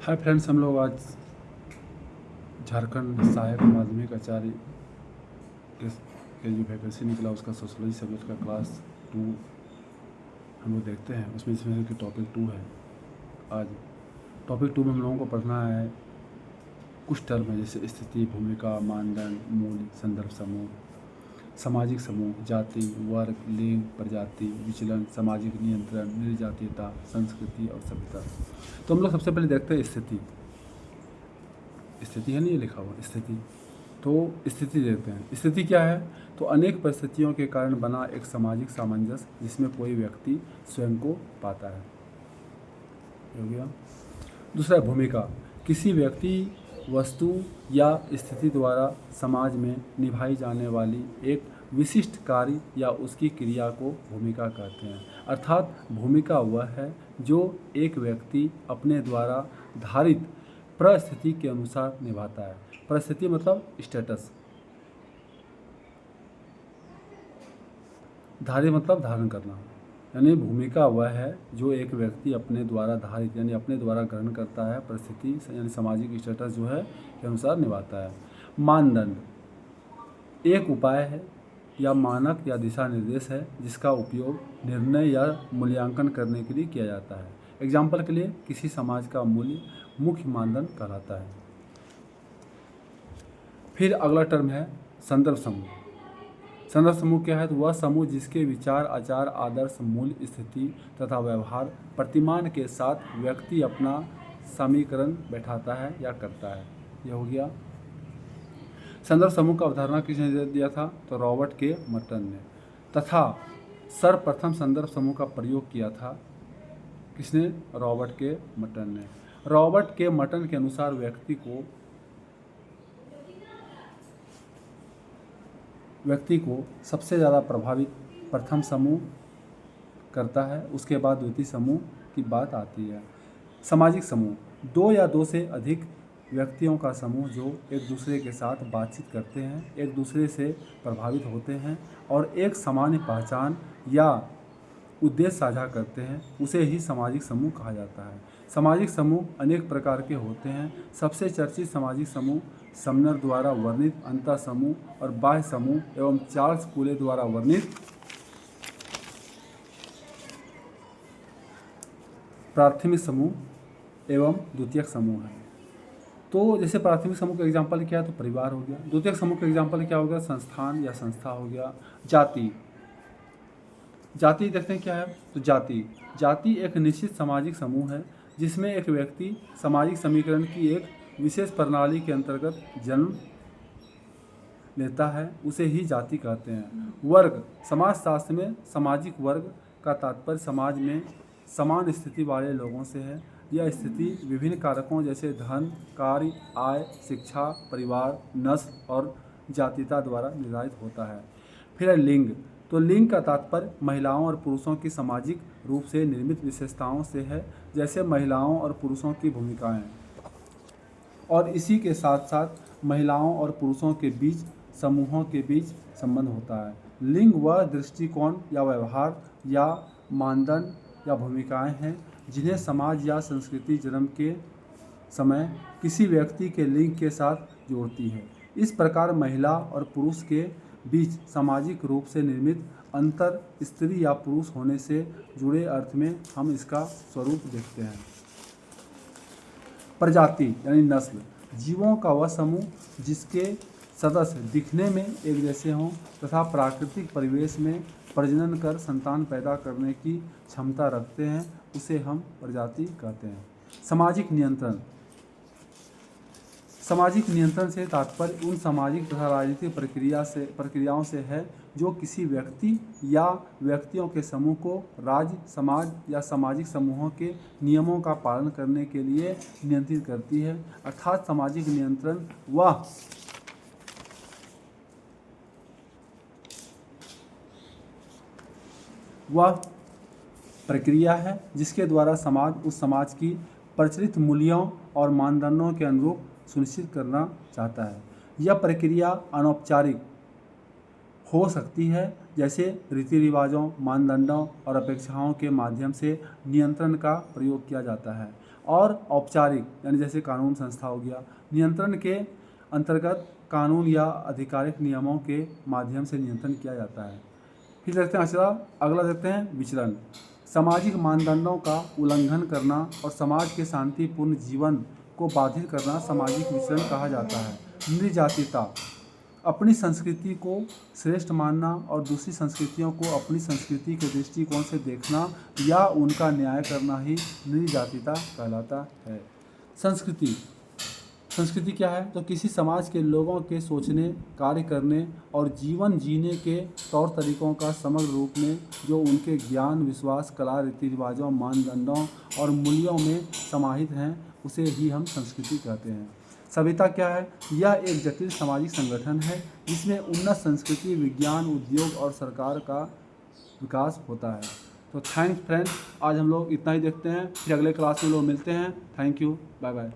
Hi friends, हम लोग आज झारखंड सहायक माध्यमिक आचार्य के जो वैकेंसी निकला उसका सोशलॉजी सब्जेक्ट का क्लास 2 हम लोग देखते हैं। उसमें इसमें कि टॉपिक 2 है। आज टॉपिक 2 में हम लोगों को पढ़ना है कुछ टर्म है, जैसे स्थिति, भूमिका, मानदंड, मूल्य, संदर्भ समूह, सामाजिक समूह, जाति, वर्ग, लिंग, प्रजाति, विचलन, सामाजिक नियंत्रण, निर्जातीयता, संस्कृति और सभ्यता। तो हम लोग सबसे पहले देखते हैं स्थिति है नहीं, ये लिखा हुआ स्थिति। तो स्थिति देखते हैं। स्थिति क्या है? तो अनेक परिस्थितियों के कारण बना एक सामाजिक सामंजस्य जिसमें कोई व्यक्ति स्वयं को पाता है। हो गया। दूसरा है भूमिका। किसी व्यक्ति, वस्तु या स्थिति द्वारा समाज में निभाई जाने वाली एक विशिष्ट कार्य या उसकी क्रिया को भूमिका कहते हैं। अर्थात भूमिका वह है जो एक व्यक्ति अपने द्वारा धारित परिस्थिति के अनुसार निभाता है। परिस्थिति मतलब स्टेटस, धारित मतलब धारण करना। यानी भूमिका वह है जो एक व्यक्ति अपने द्वारा धारित यानी अपने द्वारा ग्रहण करता है, परिस्थिति यानी सामाजिक स्टेटस जो है के अनुसार निभाता है। मानदंड एक उपाय है या मानक या दिशा निर्देश है जिसका उपयोग निर्णय या मूल्यांकन करने के लिए किया जाता है। एग्जाम्पल के लिए किसी समाज का मूल्य मुख्य मानदंड कहलाता है। फिर अगला टर्म है संदर्भ समूह। संदर्भ समूह क्या है? तो वह समूह जिसके विचार, आचार, आदर्श, मूल्य, स्थिति तथा व्यवहार प्रतिमान के साथ व्यक्ति अपना समीकरण बैठाता है या करता है। यह हो गया। संदर्भ समूह का अवधारणा किसने दिया था? तो रॉबर्ट के मर्टन ने। तथा सर्वप्रथम संदर्भ समूह का प्रयोग किया था किसने? रॉबर्ट के मर्टन ने। रॉबर्ट के मर्टन के अनुसार व्यक्ति को सबसे ज़्यादा प्रभावित प्रथम समूह करता है, उसके बाद द्वितीय समूह की बात आती है। सामाजिक समूह दो या दो से अधिक व्यक्तियों का समूह जो एक दूसरे के साथ बातचीत करते हैं, एक दूसरे से प्रभावित होते हैं और एक सामान्य पहचान या उद्देश्य साझा करते हैं, उसे ही सामाजिक समूह कहा जाता है। सामाजिक समूह अनेक प्रकार के होते हैं। सबसे चर्चित सामाजिक समूह समनर द्वारा वर्णित अंतः समूह और बाह्य समूह एवं चार्ल्स कूले द्वारा वर्णित प्राथमिक समूह एवं द्वितीयक समूह है। तो जैसे प्राथमिक समूह का एग्जाम्पल क्या है? तो परिवार हो गया। द्वितीयक समूह का एग्जाम्पल क्या हो गया? संस्थान या संस्था हो गया। जाति देखते हैं क्या है? तो जाति एक निश्चित सामाजिक समूह है जिसमें एक व्यक्ति सामाजिक समीकरण की एक विशेष प्रणाली के अंतर्गत जन्म लेता है, उसे ही जाति कहते हैं। वर्ग समाजशास्त्र में सामाजिक वर्ग का तात्पर्य समाज में समान स्थिति वाले लोगों से है। यह स्थिति विभिन्न कारकों जैसे धन, कार्य, आय, शिक्षा, परिवार, नस्ल और जातीयता द्वारा निर्धारित होता है। फिर है लिंग। तो लिंग का तात्पर्य महिलाओं और पुरुषों की सामाजिक रूप से निर्मित विशेषताओं से है, जैसे महिलाओं और पुरुषों की भूमिकाएं, और इसी के साथ साथ महिलाओं और पुरुषों के बीच, समूहों के बीच संबंध होता है। लिंग वह दृष्टिकोण या व्यवहार या मानदंड या भूमिकाएं हैं जिन्हें समाज या संस्कृति जन्म के समय किसी व्यक्ति के लिंग के साथ जोड़ती है। इस प्रकार महिला और पुरुष के बीच सामाजिक रूप से निर्मित अंतर स्त्री या पुरुष होने से जुड़े अर्थ में हम इसका स्वरूप देखते हैं। प्रजाति यानी नस्ल जीवों का वह समूह जिसके सदस्य दिखने में एक जैसे हों तथा प्राकृतिक परिवेश में प्रजनन कर संतान पैदा करने की क्षमता रखते हैं, उसे हम प्रजाति कहते हैं। सामाजिक नियंत्रण से तात्पर्य उन सामाजिक तथा राजनीतिक प्रक्रियाओं से है जो किसी व्यक्ति या व्यक्तियों के समूह को राज्य, समाज या सामाजिक समूहों के नियमों का पालन करने के लिए नियंत्रित करती है। अर्थात सामाजिक नियंत्रण वह प्रक्रिया है जिसके द्वारा समाज उस समाज की प्रचलित मूल्यों और मानदंडों के अनुरूप सुनिश्चित करना चाहता है। यह प्रक्रिया अनौपचारिक हो सकती है, जैसे रीति रिवाजों, मानदंडों और अपेक्षाओं के माध्यम से नियंत्रण का प्रयोग किया जाता है। और औपचारिक यानी जैसे कानून संस्था हो गया। नियंत्रण के अंतर्गत कानून या आधिकारिक नियमों के माध्यम से नियंत्रण किया जाता है। फिर देखते हैं अगला देखते हैं विचलन। सामाजिक मानदंडों का उल्लंघन करना और समाज के शांतिपूर्ण जीवन को बाधित करना सामाजिक विचलन कहा जाता है। नृजातीयता, अपनी संस्कृति को श्रेष्ठ मानना और दूसरी संस्कृतियों को अपनी संस्कृति के दृष्टिकोण से देखना या उनका न्याय करना ही नृजातीयता कहलाता है। संस्कृति क्या है? तो किसी समाज के लोगों के सोचने, कार्य करने और जीवन जीने के तौर तरीकों का समग्र रूप में जो उनके ज्ञान, विश्वास, कला, रीति रिवाजों, मानदंडों और मूल्यों में समाहित हैं, उसे ही हम संस्कृति कहते हैं। सभ्यता क्या है? यह एक जटिल सामाजिक संगठन है जिसमें उन्नत संस्कृति, विज्ञान, उद्योग और सरकार का विकास होता है। तो थैंक्स फ्रेंड्स, आज हम लोग इतना ही देखते हैं, फिर अगले क्लास में लोग मिलते हैं। Thank you, bye bye.